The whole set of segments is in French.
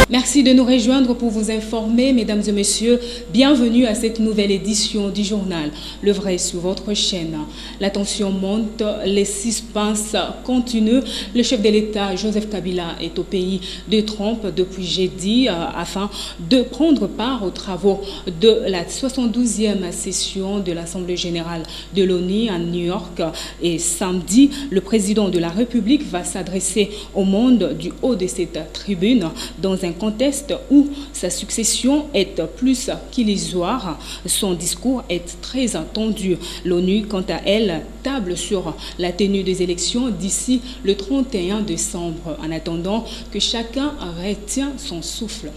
Merci de nous rejoindre pour vous informer, mesdames et messieurs. Bienvenue à cette nouvelle édition du journal Le Vrai sur votre chaîne. La tension monte, les suspens continuent. Le chef de l'État, Joseph Kabila, est au pays de Trump depuis jeudi afin de prendre part aux travaux de la 72e session de l'Assemblée générale de l'ONU à New York. Et samedi, le président de la République va s'adresser au monde du haut de cette tribune dans un contexte où sa succession est plus qu'illusoire. Son discours est très attendu. L'ONU, quant à elle, table sur la tenue des élections d'ici le 31 décembre, en attendant que chacun retient son souffle.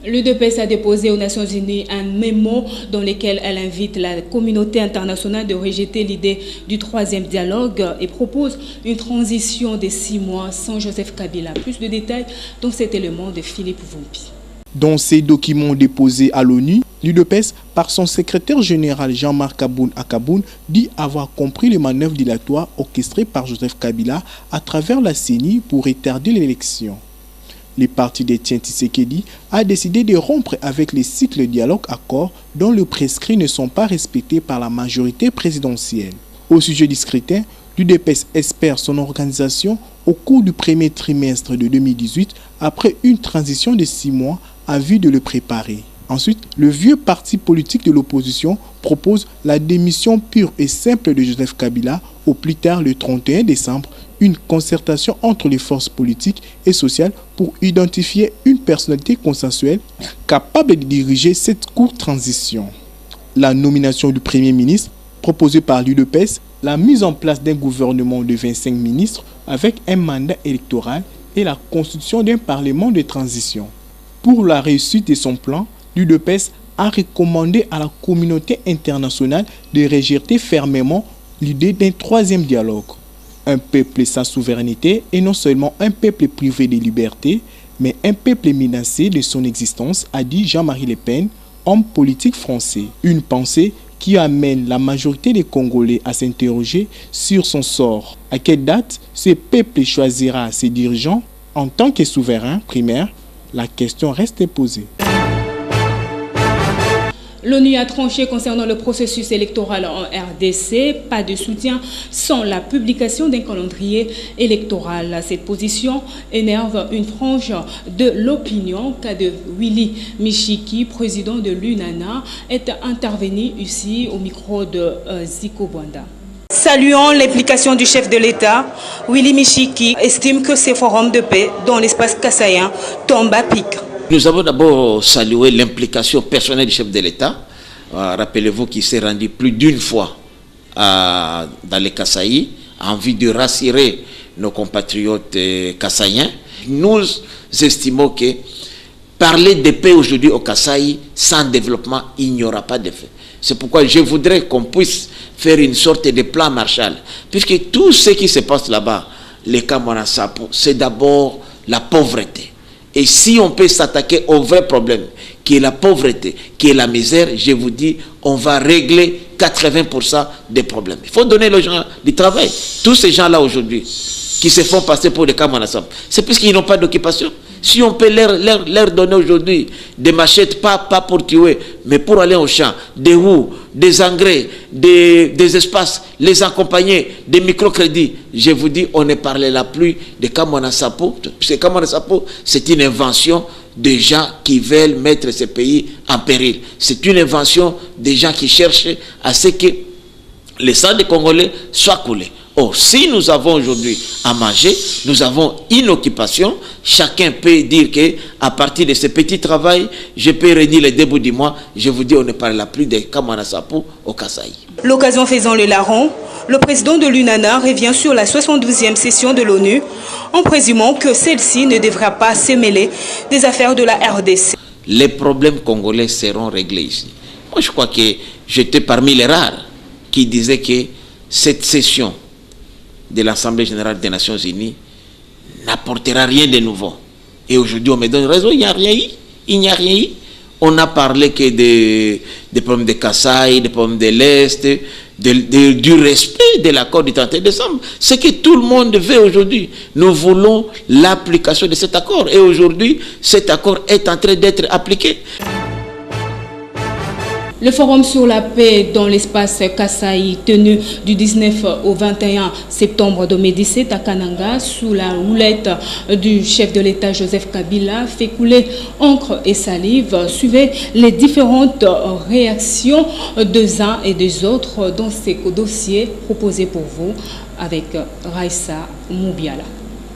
L'UDPS a déposé aux Nations Unies un mémo dans lequel elle invite la communauté internationale de rejeter l'idée du troisième dialogue et propose une transition de 6 mois sans Joseph Kabila. Plus de détails dans cet élément de Philippe Vompi. Dans ces documents déposés à l'ONU, l'UDPS, par son secrétaire général Jean-Marc Akaboun, dit avoir compris les manœuvres dilatoires orchestrées par Joseph Kabila à travers la CENI pour retarder l'élection. Le parti d'Étienne Tshisekedi a décidé de rompre avec les cycles dialogue-accord dont les prescrits ne sont pas respectés par la majorité présidentielle. Au sujet du scrutin, l'UDPS espère son organisation au cours du premier trimestre de 2018 après une transition de 6 mois à vue de le préparer. Ensuite, le vieux parti politique de l'opposition propose la démission pure et simple de Joseph Kabila au plus tard le 31 décembre, une concertation entre les forces politiques et sociales pour identifier une personnalité consensuelle capable de diriger cette courte transition. La nomination du Premier ministre proposée par l'UDPS, la mise en place d'un gouvernement de 25 ministres avec un mandat électoral et la constitution d'un parlement de transition. Pour la réussite de son plan, l'UDPS a recommandé à la communauté internationale de rejeter fermement l'idée d'un troisième dialogue. Un peuple sans souveraineté est non seulement un peuple privé de liberté, mais un peuple menacé de son existence, a dit Jean-Marie Le Pen, homme politique français. Une pensée qui amène la majorité des Congolais à s'interroger sur son sort. À quelle date ce peuple choisira ses dirigeants en tant que souverain primaire? La question reste posée. L'ONU a tranché concernant le processus électoral en RDC. Pas de soutien sans la publication d'un calendrier électoral. Cette position énerve une frange de l'opinion. Cas de Willy Michiki, président de l'UNANA, est intervenu ici au micro de Zico Bwanda. Saluant l'implication du chef de l'État, Willy Michiki estime que ces forums de paix dans l'espace kassaïen tombent à pic. Nous avons d'abord salué l'implication personnelle du chef de l'État. Rappelez-vous qu'il s'est rendu plus d'une fois dans les Kasaï en vue de rassurer nos compatriotes kassaïens. Nous estimons que parler de paix aujourd'hui au Kasaï sans développement, il n'y aura pas d'effet. C'est pourquoi je voudrais qu'on puisse faire une sorte de plan Marshall. Puisque tout ce qui se passe là-bas, les Kamwana Sapo, c'est d'abord la pauvreté. Et si on peut s'attaquer au vrai problème, qui est la pauvreté, qui est la misère, je vous dis, on va régler 80% des problèmes. Il faut donner aux gens du travail. Tous ces gens-là aujourd'hui, qui se font passer pour des Kamanassam, c'est parce qu'ils n'ont pas d'occupation. Si on peut leur donner aujourd'hui des machettes, pas pour tuer, mais pour aller au champ, des roues, des engrais, des espaces, les accompagner, des microcrédits, je vous dis, on ne parlera plus de Kamwana Sapo. Parce que Kamwana Sapo, c'est une invention des gens qui veulent mettre ce pays en péril. C'est une invention des gens qui cherchent à ce que les sangs des Congolais soient coulés. Or, si nous avons aujourd'hui à manger, nous avons une occupation, chacun peut dire qu'à partir de ce petit travail, je peux réunir les 2 bouts du mois. Je vous dis, on ne parlera plus de Kamwana Sapo au Kasaï. L'occasion faisant le larron, le président de l'UNANA revient sur la 72e session de l'ONU en présumant que celle-ci ne devra pas se mêler des affaires de la RDC. Les problèmes congolais seront réglés ici. Moi, je crois que j'étais parmi les rares qui disaient que cette session de l'Assemblée générale des Nations Unies n'apportera rien de nouveau. Et aujourd'hui, on me donne raison, il n'y a rien eu. Il n'y a rien eu. On a parlé que des problèmes de Kasaï, des problèmes de l'Est, du respect de l'accord du 31 décembre. C'est que tout le monde veut aujourd'hui. Nous voulons l'application de cet accord. Et aujourd'hui, cet accord est en train d'être appliqué. Le forum sur la paix dans l'espace Kasaï, tenu du 19 au 21 septembre 2017 à Kananga, sous la houlette du chef de l'État Joseph Kabila, fait couler encre et salive. Suivez les différentes réactions des uns et des autres dans ces dossiers proposés pour vous avec Raissa Moubiala.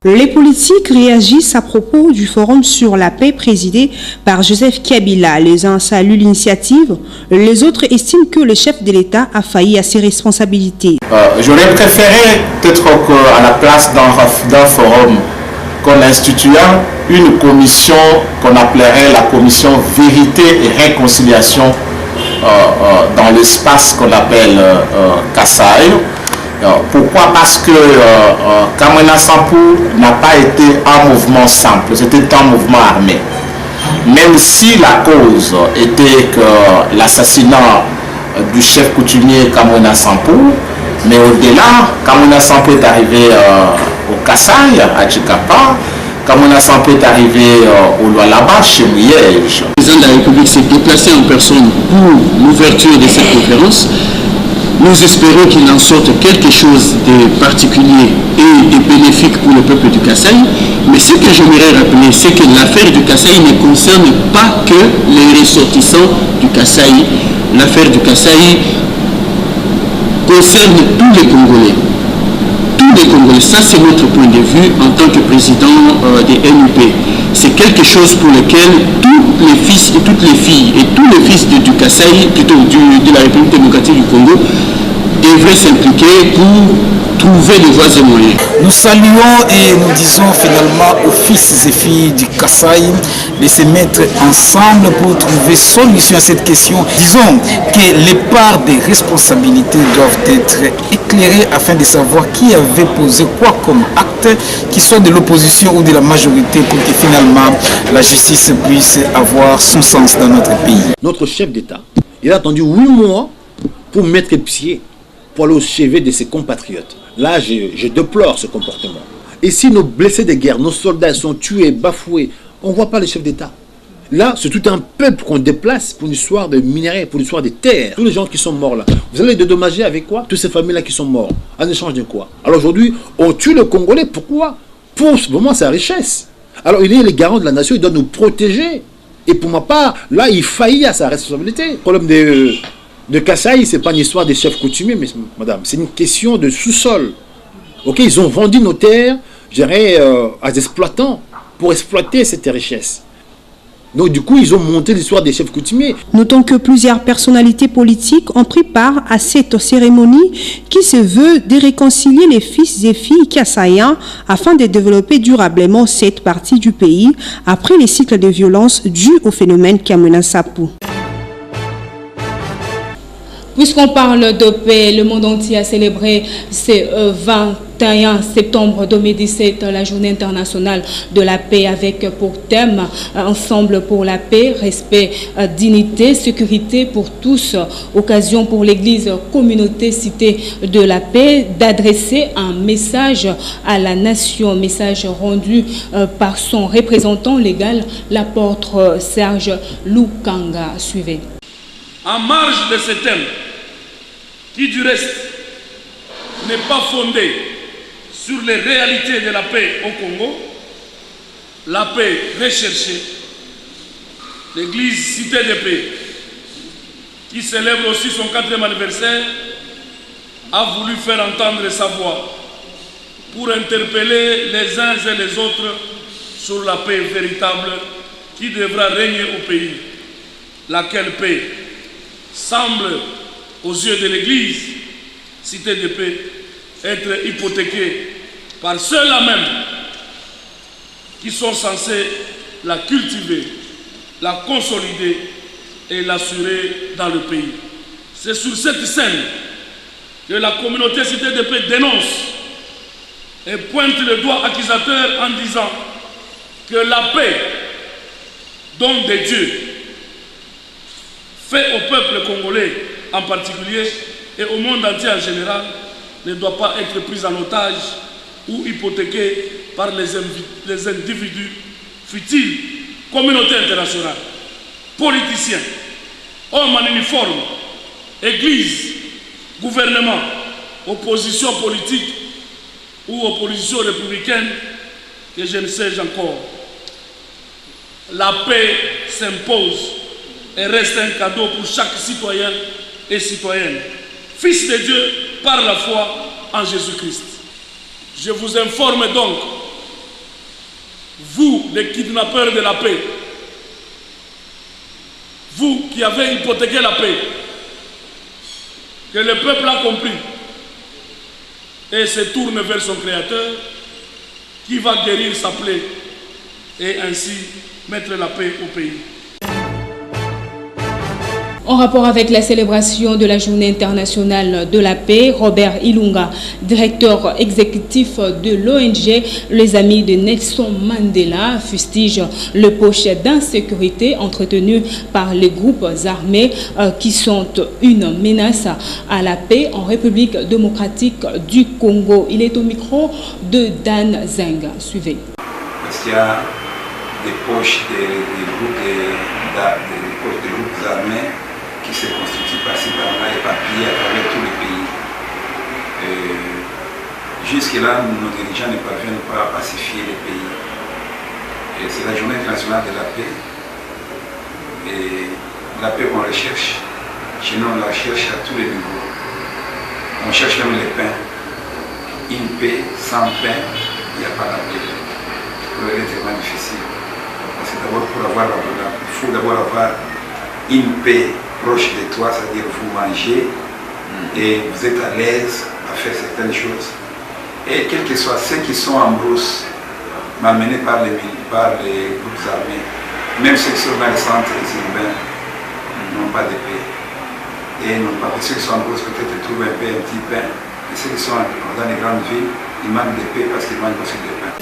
Les politiques réagissent à propos du forum sur la paix présidé par Joseph Kabila. Les uns saluent l'initiative, les autres estiment que le chef de l'État a failli à ses responsabilités. J'aurais préféré peut-être qu'à la place d'un forum qu'on instituant une commission qu'on appellerait la commission vérité et réconciliation dans l'espace qu'on appelle Kasaï. Pourquoi? Parce que Kamwina Sampou n'a pas été un mouvement simple, c'était un mouvement armé. Même si la cause était que l'assassinat du chef coutumier Kamwina Sampou, mais au-delà, Kamwina Sampou est arrivé au Kasaï, à Tchikapa, Kamwina Sampou est arrivé au Lualaba, chez Liège. Le président de la République s'est déplacé en personne pour l'ouverture de cette conférence. Nous espérons qu'il en sorte quelque chose de particulier et de bénéfique pour le peuple du Kasaï. Mais ce que j'aimerais rappeler, c'est que l'affaire du Kasaï ne concerne pas que les ressortissants du Kasaï. L'affaire du Kasaï concerne tous les Congolais. Tous les Congolais, ça c'est notre point de vue en tant que président des NUP. C'est quelque chose pour lequel tous les fils et toutes les filles et tous les fils du Kasaï, plutôt de la République démocratique du Congo, devraient s'impliquer pour trouver les voies et moyens. Nous saluons et nous disons finalement aux fils et filles du Kasaï de se mettre ensemble pour trouver solution à cette question. Disons que les parts des responsabilités doivent être éclairées afin de savoir qui avait posé quoi comme acte, qu'il soit de l'opposition ou de la majorité, pour que finalement la justice puisse avoir son sens dans notre pays. Notre chef d'État, il a attendu 8 mois pour mettre pied, pour aller au chevet de ses compatriotes. Là, je déplore ce comportement. Et si nos blessés de guerre, nos soldats sont tués, bafoués, on ne voit pas le chef d'État. Là, c'est tout un peuple qu'on déplace pour une histoire de minerais, pour une histoire de terres. Tous les gens qui sont morts là, vous allez les dédommager avec quoi? Toutes ces familles-là qui sont mortes. En échange de quoi? Alors aujourd'hui, on tue le Congolais. Pourquoi? Pour vraiment sa richesse. Alors il est le garant de la nation, il doit nous protéger. Et pour ma part, là, il faillit à sa responsabilité. Le problème de Kasaï, ce n'est pas une histoire des chefs coutumiers, mais madame, c'est une question de sous-sol. Ok, ils ont vendu nos terres, je dirais, à des exploitants pour exploiter cette richesse. Donc du coup, ils ont monté l'histoire des chefs coutumiers. Notons que plusieurs personnalités politiques ont pris part à cette cérémonie qui se veut de réconcilier les fils et filles kassaïens afin de développer durablement cette partie du pays après les cycles de violence dus au phénomène Kamwina Sampou. Puisqu'on parle de paix, le monde entier a célébré ce 21 septembre 2017 la journée internationale de la paix avec pour thème Ensemble pour la paix, respect, dignité, sécurité pour tous. Occasion pour l'Église communauté cité de la paix d'adresser un message à la nation, message rendu par son représentant légal, l'apôtre Serge Lukanga. Suivez. En marge de ce thème, qui du reste n'est pas fondé sur les réalités de la paix au Congo, la paix recherchée, l'Église Cité de Paix, qui célèbre aussi son 4e anniversaire, a voulu faire entendre sa voix pour interpeller les uns et les autres sur la paix véritable qui devra régner au pays. Laquelle paix semble, aux yeux de l'Église Cité de Paix, être hypothéquée par ceux-là même qui sont censés la cultiver, la consolider et l'assurer dans le pays. C'est sur cette scène que la communauté Cité de Paix dénonce et pointe le doigt accusateur en disant que la paix, don de Dieu, fait au peuple congolais en particulier et au monde entier en général ne doit pas être pris en otage ou hypothéqué par les individus futiles, communauté internationale, politiciens, hommes en uniforme, église, gouvernement, opposition politique ou opposition républicaine, que je ne sais encore. La paix s'impose et reste un cadeau pour chaque citoyen et citoyenne, fils de Dieu par la foi en Jésus-Christ. Je vous informe donc, vous les kidnappeurs de la paix, vous qui avez hypothéqué la paix, que le peuple a compris et se tourne vers son Créateur qui va guérir sa plaie et ainsi mettre la paix au pays. En rapport avec la célébration de la Journée internationale de la paix, Robert Ilunga, directeur exécutif de l'ONG Les Amis de Nelson Mandela, fustige le poche d'insécurité entretenu par les groupes armés qui sont une menace à la paix en République démocratique du Congo. Il est au micro de Dan Zeng. Suivez. Parce qu'il y a des poches des groupes armés qui se constituent par-ci par-là, éparpillés à travers tous les pays. Jusque-là, nos dirigeants ne parviennent pas à pacifier les pays. C'est la journée internationale de la paix. Et la paix qu'on recherche, chez nous on la cherche à tous les niveaux. On cherche même le pain. Une paix, sans pain, il n'y a pas la paix. C'est tellement difficile. Parce que d'abord, il faut d'abord avoir une paix proche de toi, c'est-à-dire vous mangez et vous êtes à l'aise à faire certaines choses. Et quels que soient ceux qui sont en brousse, malmenés par les groupes armés, même ceux qui sont dans les centres urbains, n'ont pas de paix. Et ceux qui sont en brousse peut-être trouvent un petit pain. Et ceux qui sont dans les grandes villes, ils manquent de paix parce qu'ils manquent aussi de pain.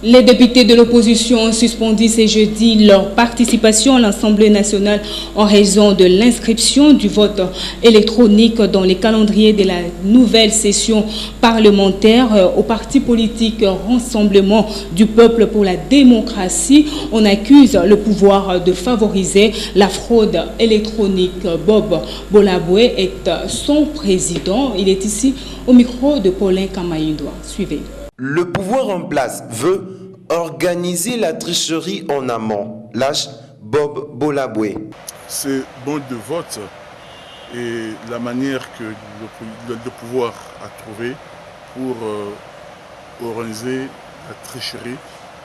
Les députés de l'opposition ont suspendu ce jeudi leur participation à l'Assemblée nationale en raison de l'inscription du vote électronique dans les calendriers de la nouvelle session parlementaire au parti politique Rassemblement du peuple pour la démocratie. On accuse le pouvoir de favoriser la fraude électronique. Bob Bolabwe est son président. Il est ici au micro de Paulin Kamaïndoa. Suivez. Le pouvoir en place veut organiser la tricherie en amont. Lâche Bob Bolabwe. C'est bon de vote et la manière que le pouvoir a trouvé pour organiser la tricherie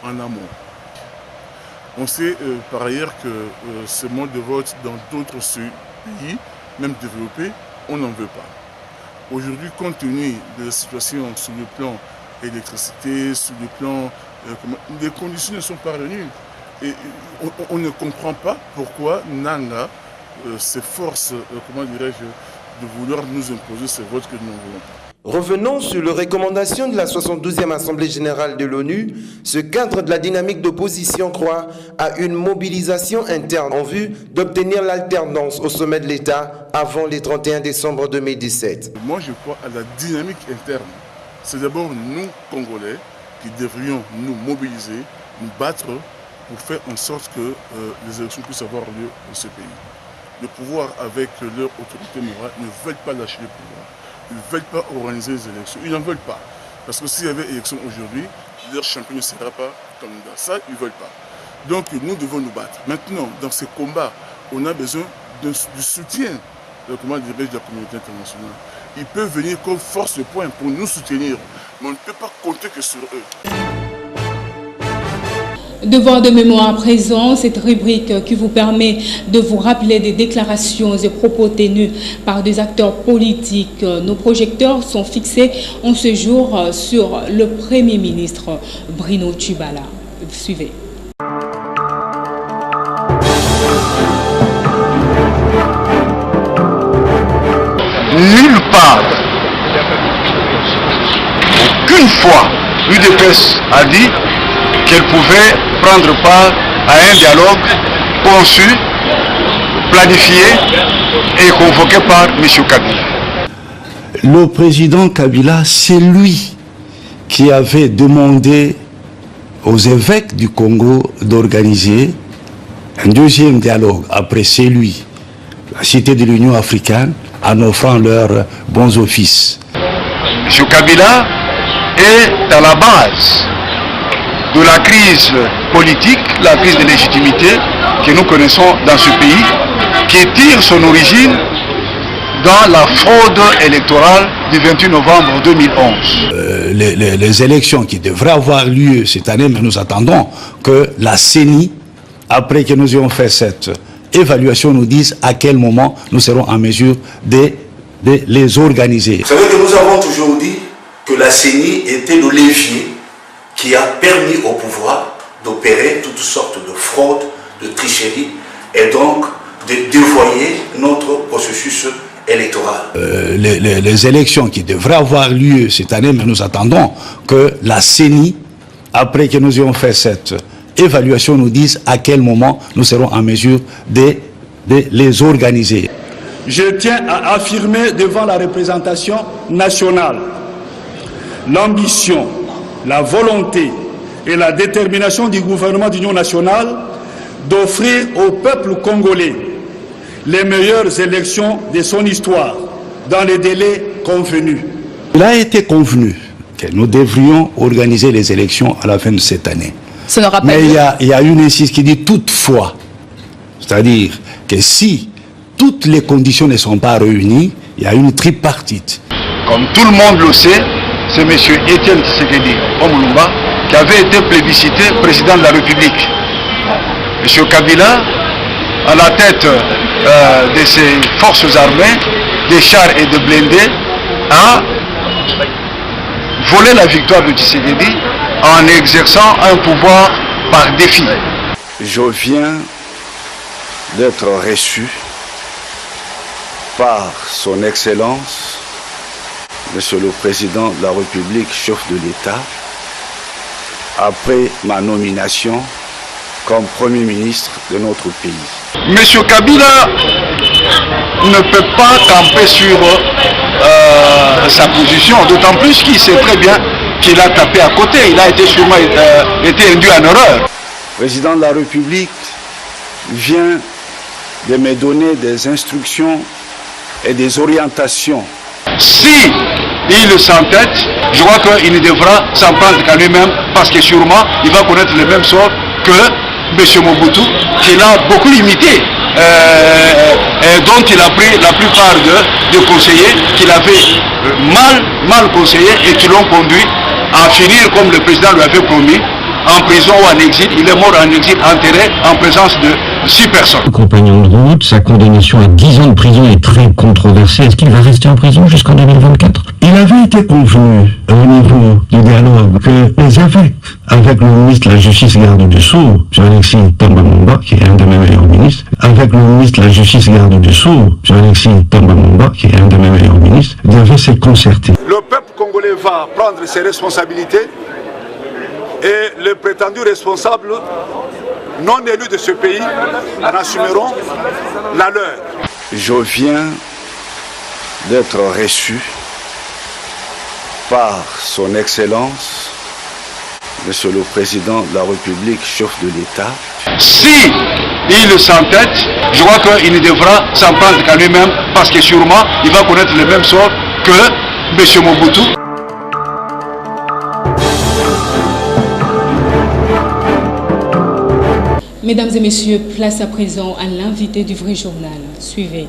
en amont. On sait par ailleurs que ce mode de vote dans d'autres pays, même développés, on n'en veut pas. Aujourd'hui, compte tenu de la situation sur le plan électricité, sur le plan... les conditions ne sont pas réunies. Et on ne comprend pas pourquoi Nanga s'efforce, comment dirais-je, de vouloir nous imposer ce vote que nous ne voulons pas. Revenons sur les recommandations de la 72e Assemblée générale de l'ONU. Ce cadre de la dynamique d'opposition croit à une mobilisation interne en vue d'obtenir l'alternance au sommet de l'État avant le 31 décembre 2017. Moi, je crois à la dynamique interne. C'est d'abord nous, Congolais, qui devrions nous mobiliser, nous battre pour faire en sorte que les élections puissent avoir lieu dans ce pays. Le pouvoir, avec leur autorité morale, ne veulent pas lâcher le pouvoir. Ils ne veulent pas organiser les élections. Ils n'en veulent pas. Parce que s'il y avait élection aujourd'hui, leur champion ne sera pas candidat. Ça, ils ne veulent pas. Donc, nous devons nous battre. Maintenant, dans ces combats, on a besoin du soutien de la communauté internationale. Ils peuvent venir comme force de poing pour nous soutenir, mais on ne peut pas compter que sur eux. Devoir de mémoire à présent, cette rubrique qui vous permet de vous rappeler des déclarations et propos tenus par des acteurs politiques. Nos projecteurs sont fixés en ce jour sur le Premier ministre Bruno Tshibala. Suivez. Nulle part, aucune fois, l'UDPS a dit qu'elle pouvait prendre part à un dialogue conçu planifié et convoqué par M. Kabila. Le président Kabila, c'est lui qui avait demandé aux évêques du Congo d'organiser un deuxième dialogue après celui, la Cité de l'Union africaine, en offrant leurs bons offices. M. Kabila est à la base de la crise politique, la crise de légitimité que nous connaissons dans ce pays, qui tire son origine dans la fraude électorale du 28 novembre 2011. Les élections qui devraient avoir lieu cette année, mais nous attendons que la CENI, après que nous ayons fait cette évaluation, nous dise à quel moment nous serons en mesure de les organiser. Vous savez que nous avons toujours dit que la CENI était le levier qui a permis au pouvoir d'opérer toutes sortes de fraudes, de tricheries, et donc de dévoyer notre processus électoral. Les élections qui devraient avoir lieu cette année, mais nous attendons que la CENI, après que nous ayons fait cette évaluation, nous dise à quel moment nous serons en mesure de les organiser. Je tiens à affirmer devant la représentation nationale l'ambition, la volonté et la détermination du gouvernement d'union nationale d'offrir au peuple congolais les meilleures élections de son histoire dans les délais convenus. Il a été convenu que nous devrions organiser les élections à la fin de cette année. Mais il y a une insiste qui dit toutefois, c'est-à-dire que si toutes les conditions ne sont pas réunies, il y a une tripartite. Comme tout le monde le sait, c'est M. Étienne Tshisekedi Omulumba qui avait été plébiscité président de la République. M. Kabila, à la tête de ses forces armées, des chars et de blindés, a volé la victoire de Tshisekedi en exerçant un pouvoir par défi. Je viens d'être reçu par son Excellence, Monsieur le Président de la République, chef de l'État, après ma nomination comme Premier ministre de notre pays. M. Kabila ne peut pas camper sur sa position, d'autant plus qu'il sait très bien qu'il a tapé à côté, il a été sûrement été induit en erreur. Le Président de la République vient de me donner des instructions et des orientations. Si il s'entête, je crois qu'il ne devra s'en prendre qu'à lui-même, parce que sûrement il va connaître le même sort que M. Mobutu, qu'il a beaucoup limité, et dont il a pris la plupart de conseillers qu'il avait mal conseillés et qui l'ont conduit à finir comme le président lui avait promis, en prison ou en exil. Il est mort en exil, enterré en présence de 6 personnes. Compagnon de route, sa condamnation à 10 ans de prison est très controversée. Est-ce qu'il va rester en prison jusqu'en 2024? Il avait été convenu au niveau du dialogue que les évêques, avec le ministre de la Justice garde du Sceau, Jean-Alexis Tambamomba, qui est un de mes meilleurs ministres, avec le ministre de la Justice garde du Sceau, Jean-Alexis Tambamomba, qui est un de mes meilleurs ministres, devaient se concerter. Le peuple congolais va prendre ses responsabilités et les prétendus responsables non élus de ce pays en assumeront la leur. Je viens d'être reçu par son Excellence, Monsieur le Président de la République, chef de l'État. Si il s'entête, je crois qu'il ne devra s'en prendre qu'à lui-même, parce que sûrement il va connaître le même sort que M. Mobutu. Mesdames et messieurs, place à présent à l'invité du vrai journal. Suivez.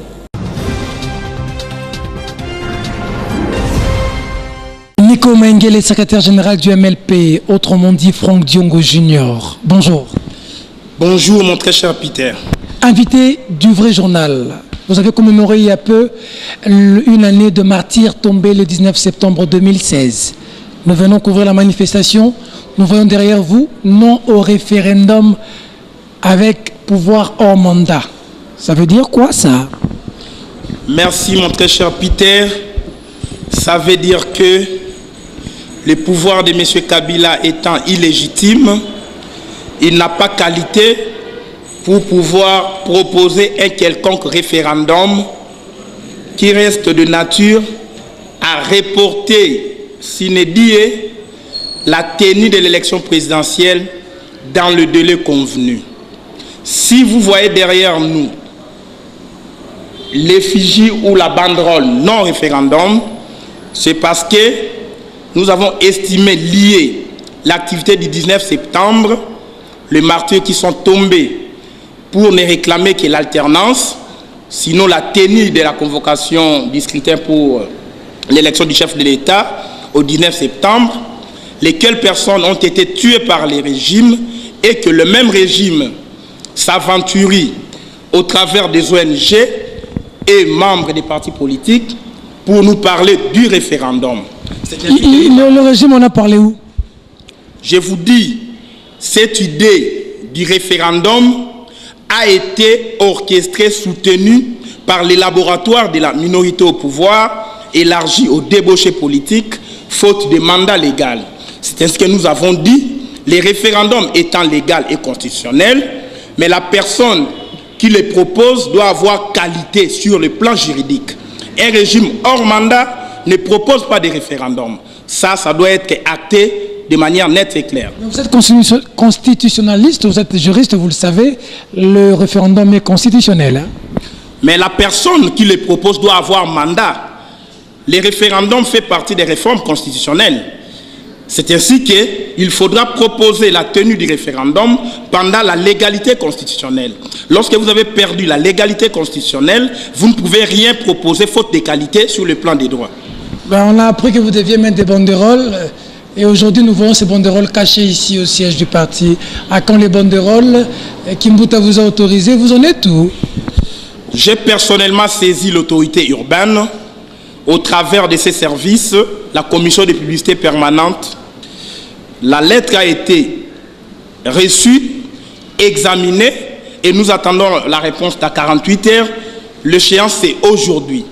Nico Mengele, secrétaire général du MLP, autrement dit Franck Diongo Junior. Bonjour. Bonjour mon très cher Peter. Invité du vrai journal, vous avez commémoré il y a peu une année de martyrs tombés le 19 septembre 2016. Nous venons couvrir la manifestation. Nous voyons derrière vous non au référendum avec pouvoir hors mandat. Ça veut dire quoi ça? Merci mon très cher Peter. Ça veut dire que le pouvoir de M. Kabila étant illégitime, il n'a pas qualité pour pouvoir proposer un quelconque référendum qui reste de nature à reporter sine die la tenue de l'élection présidentielle dans le délai convenu. Si vous voyez derrière nous l'effigie ou la banderole non référendum, c'est parce que nous avons estimé lier l'activité du 19 septembre, les martyrs qui sont tombés pour ne réclamer que l'alternance, sinon la tenue de la convocation du scrutin pour l'élection du chef de l'État au 19 septembre, lesquelles personnes ont été tuées par les régimes et que le même régime s'aventurait au travers des ONG et membres des partis politiques pour nous parler du référendum. Le régime, on a parlé où? Je vous dis, cette idée du référendum a été orchestrée, soutenue par les laboratoires de la minorité au pouvoir, élargie aux débauchés politiques, faute de mandat légal. C'est ce que nous avons dit, les référendums étant légal et constitutionnel, mais la personne qui les propose doit avoir qualité sur le plan juridique. Un régime hors mandat ne propose pas de référendum. Ça doit être acté de manière nette et claire. Vous êtes constitutionnaliste, vous êtes juriste, vous le savez, le référendum est constitutionnel. Hein? Mais la personne qui le propose doit avoir mandat. Les référendums font partie des réformes constitutionnelles. C'est ainsi qu'il faudra proposer la tenue du référendum pendant la légalité constitutionnelle. Lorsque vous avez perdu la légalité constitutionnelle, vous ne pouvez rien proposer faute de qualité sur le plan des droits. On a appris que vous deviez mettre des banderoles et aujourd'hui nous voyons ces banderoles cachées ici au siège du parti. À quand les banderoles? Kimbuta vous a autorisé, vous en êtes où? J'ai personnellement saisi l'autorité urbaine au travers de ses services, la commission de publicité permanente. La lettre a été reçue, examinée et nous attendons la réponse dans 48 heures. L'échéance c'est aujourd'hui.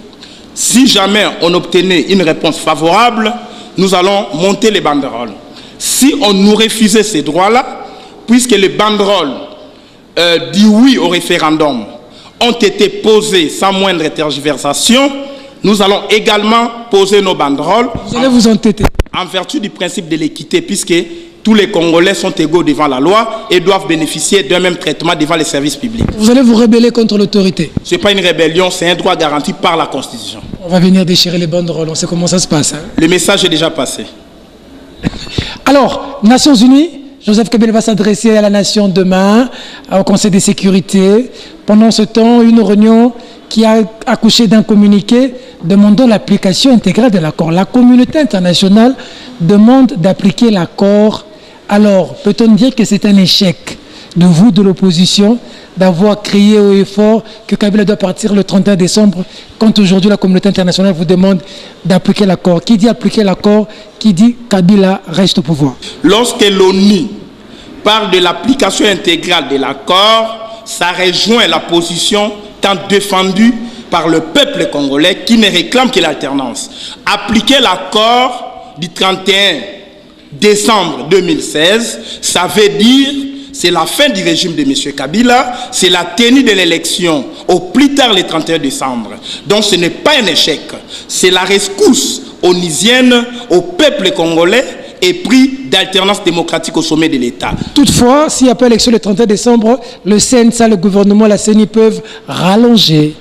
Si jamais on obtenait une réponse favorable, nous allons monter les banderoles. Si on nous refusait ces droits-là, puisque les banderoles dit oui au référendum ont été posées sans moindre tergiversation, nous allons également poser nos banderoles. Vous allez vous entêter. En vertu du principe de l'équité, puisque tous les Congolais sont égaux devant la loi et doivent bénéficier d'un même traitement devant les services publics. Vous allez vous rebeller contre l'autorité? Ce n'est pas une rébellion, c'est un droit garanti par la Constitution. On va venir déchirer les banderoles, on sait comment ça se passe. Hein? Le message est déjà passé. Alors, Nations Unies, Joseph Kabila va s'adresser à la nation demain, au Conseil de sécurité. Pendant ce temps, une réunion qui a accouché d'un communiqué demandant l'application intégrale de l'accord. La communauté internationale demande d'appliquer l'accord. Alors, peut-on dire que c'est un échec de vous, de l'opposition, d'avoir crié haut et fort que Kabila doit partir le 31 décembre, quand aujourd'hui la communauté internationale vous demande d'appliquer l'accord? Qui dit appliquer l'accord? Qui dit Kabila reste au pouvoir? Lorsque l'ONU parle de l'application intégrale de l'accord, ça rejoint la position tant défendue par le peuple congolais qui ne réclame que l'alternance. Appliquer l'accord du 31 décembre 2016, ça veut dire c'est la fin du régime de M. Kabila, c'est la tenue de l'élection au plus tard le 31 décembre. Donc ce n'est pas un échec, c'est la rescousse onisienne au peuple congolais et pris d'alternance démocratique au sommet de l'État. Toutefois, s'il n'y a pas élection le 31 décembre, le CNSA, le gouvernement, la CENI peuvent rallonger.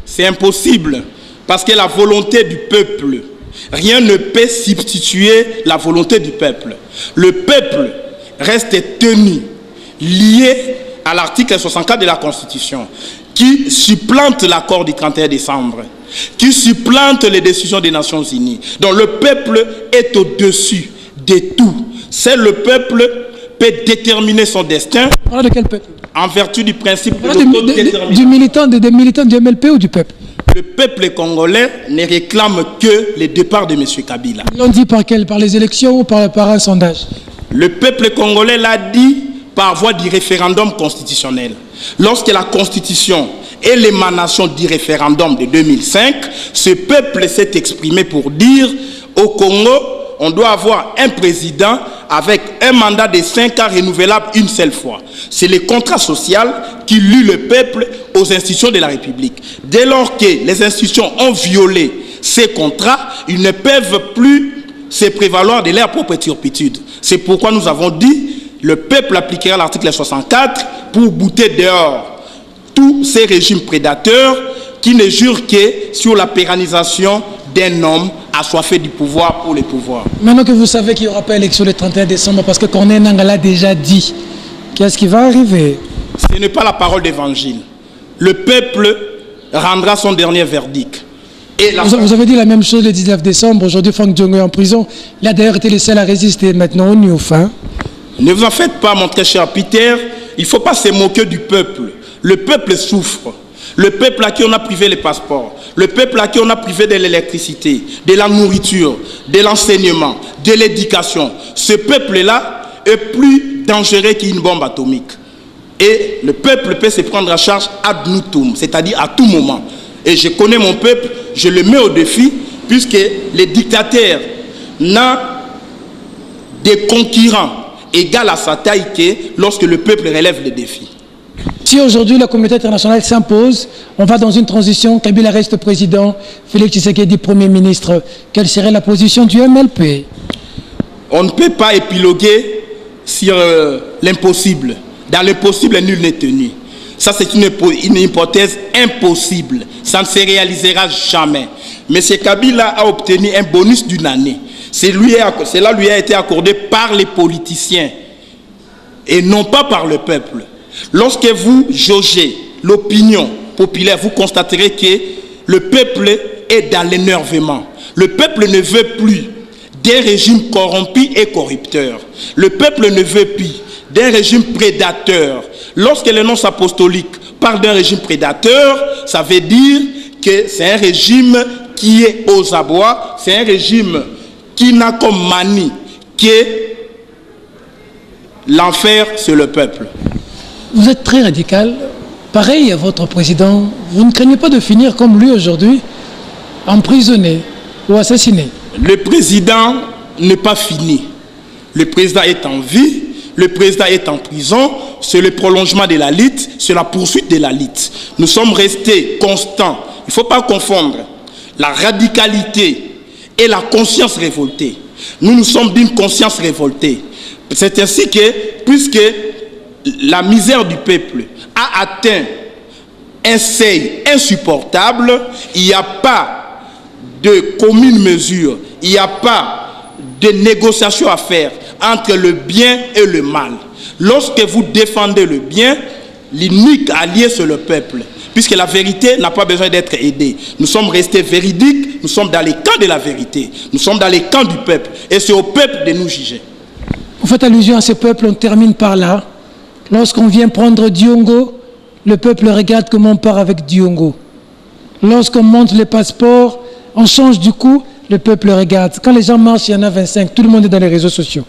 C'est impossible, parce que la volonté du peuple, rien ne peut substituer la volonté du peuple. Le peuple reste tenu, lié à l'article 64 de la Constitution, qui supplante l'accord du 31 décembre, qui supplante les décisions des Nations Unies. Donc le peuple est au-dessus de tout. C'est le peuple peut déterminer son destin. De quel peuple? En vertu du principe de l'autodétermination. Des militants du MLP ou du peuple? Le peuple congolais ne réclame que le départ de M. Kabila. Ils l'ont dit par quel? Par les élections ou par un sondage? Le peuple congolais l'a dit par voie du référendum constitutionnel. Lorsque la Constitution est l'émanation du référendum de 2005, ce peuple s'est exprimé pour dire au Congo, on doit avoir un président avec un mandat de 5 ans renouvelable une seule fois. C'est le contrat social qui lie le peuple aux institutions de la République. Dès lors que les institutions ont violé ces contrats, ils ne peuvent plus se prévaloir de leur propre turpitude. C'est pourquoi nous avons dit le peuple appliquera l'article 64 pour bouter dehors tous ces régimes prédateurs qui ne jurent que sur la pérennisation d'un homme assoiffé du pouvoir pour le pouvoir. Maintenant que vous savez qu'il n'y aura pas élection le 31 décembre, parce que Corneille Nangaa l'a déjà dit, qu'est-ce qui va arriver? Ce n'est pas la parole d'évangile. Le peuple rendra son dernier verdict. Et vous avez dit la même chose le 19 décembre. Aujourd'hui, Franck Diongo est en prison. Il a d'ailleurs été le seul à résister. Maintenant, on y est au fin. Ne vous en faites pas, mon très cher Peter. Il ne faut pas se moquer du peuple. Le peuple souffre. Le peuple à qui on a privé les passeports. Le peuple à qui on a privé de l'électricité, de la nourriture, de l'enseignement, de l'éducation. Ce peuple-là est plus dangereux qu'une bombe atomique. Et le peuple peut se prendre en charge ad nutum, c'est-à-dire à tout moment. Et je connais mon peuple, je le mets au défi, puisque le dictateur n'a des concurrents égaux à sa taille que lorsque le peuple relève les défis. Si aujourd'hui la communauté internationale s'impose, on va dans une transition, Kabila reste président, Félix Tshisekedi Premier ministre, quelle serait la position du MLP? On ne peut pas épiloguer sur l'impossible. Dans l'impossible, nul n'est tenu. Ça, c'est une hypothèse impossible. Ça ne se réalisera jamais. M. Kabila a obtenu un bonus d'une année. Cela lui a été accordé par les politiciens et non pas par le peuple. Lorsque vous jaugez l'opinion populaire, vous constaterez que le peuple est dans l'énervement. Le peuple ne veut plus d'un régime corrompu et corrupteur. Le peuple ne veut plus d'un régime prédateur. Lorsque l'annonce apostolique parle d'un régime prédateur, ça veut dire que c'est un régime qui est aux abois, c'est un régime qui n'a comme manie que l'enfer sur le peuple. Vous êtes très radical, pareil à votre président. Vous ne craignez pas de finir comme lui aujourd'hui, emprisonné ou assassiné? Le président n'est pas fini. Le président est en vie, le président est en prison, c'est le prolongement de la lutte, c'est la poursuite de la lutte. Nous sommes restés constants. Il ne faut pas confondre la radicalité et la conscience révoltée. Nous sommes d'une conscience révoltée. C'est ainsi que, puisque la misère du peuple a atteint un seuil insupportable, il n'y a pas de commune mesure, il n'y a pas de négociation à faire entre le bien et le mal. Lorsque vous défendez le bien, l'unique allié c'est le peuple, puisque la vérité n'a pas besoin d'être aidée. Nous sommes restés véridiques, nous sommes dans les camps de la vérité, nous sommes dans les camps du peuple, et c'est au peuple de nous juger. Vous faites allusion à ce peuple, on termine par là. Lorsqu'on vient prendre Diongo, le peuple regarde comment on part avec Diongo. Lorsqu'on monte les passeports, on change du coup, le peuple regarde. Quand les gens marchent, il y en a 25, tout le monde est dans les réseaux sociaux.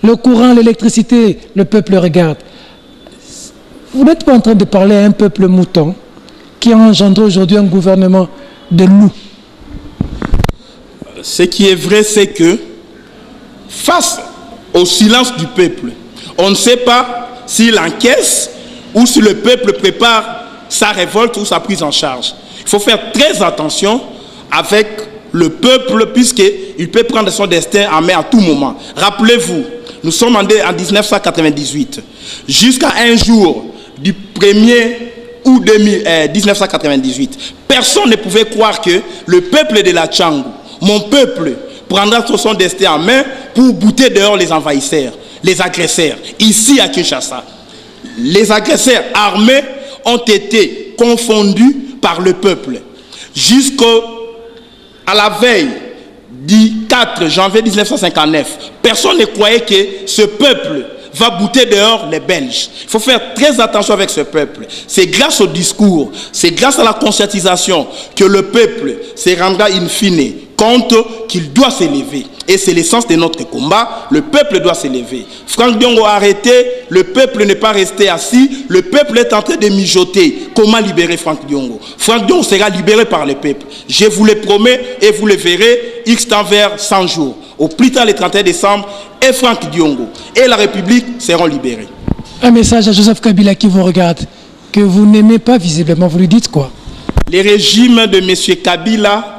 Le courant, l'électricité, le peuple regarde. Vous n'êtes pas en train de parler à un peuple mouton qui a engendré aujourd'hui un gouvernement de loups. Ce qui est vrai, c'est que face au silence du peuple, on ne sait pas s'il encaisse ou si le peuple prépare sa révolte ou sa prise en charge. Il faut faire très attention avec le peuple puisqu'il peut prendre son destin en main à tout moment. Rappelez-vous, nous sommes en 1998. Jusqu'à un jour du 1er août 1998, personne ne pouvait croire que le peuple de la Tchangou, mon peuple, prendra son destin en main pour bouter dehors les envahisseurs, les agresseurs. Ici à Kinshasa, les agresseurs armés ont été confondus par le peuple. Jusqu'à la veille du 4 janvier 1959, personne ne croyait que ce peuple va bouter dehors les Belges. Il faut faire très attention avec ce peuple. C'est grâce au discours, c'est grâce à la conscientisation que le peuple se rendra in fine compte qu'il doit s'élever. Et c'est l'essence de notre combat. Le peuple doit s'élever. Franck Diongo a arrêté. Le peuple n'est pas resté assis. Le peuple est en train de mijoter. Comment libérer Franck Diongo? Franck Diongo sera libéré par le peuple. Je vous le promets et vous le verrez. X temps vers 100 jours. Au plus tard le 31 décembre, et Franck Diongo et la République seront libérés. Un message à Joseph Kabila qui vous regarde, que vous n'aimez pas visiblement, vous lui dites quoi? Les régimes de M. Kabila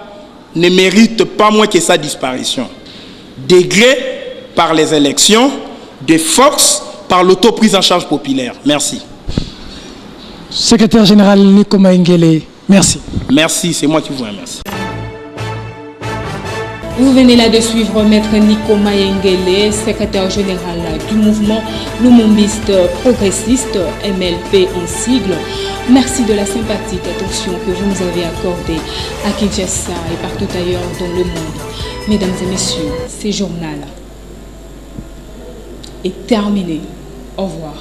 ne méritent pas moins que sa disparition. De gré par les élections, de force par l'autoprise en charge populaire. Merci. Secrétaire général Nico Maïngele, merci. Merci, c'est moi qui vous remercie. Vous venez là de suivre Maître Nico Maïngele, secrétaire général du mouvement Lumumbiste progressiste, MLP en sigle. Merci de la sympathique attention que vous nous avez accordée à Kinshasa et partout ailleurs dans le monde. Mesdames et messieurs, ce journal est terminé. Au revoir.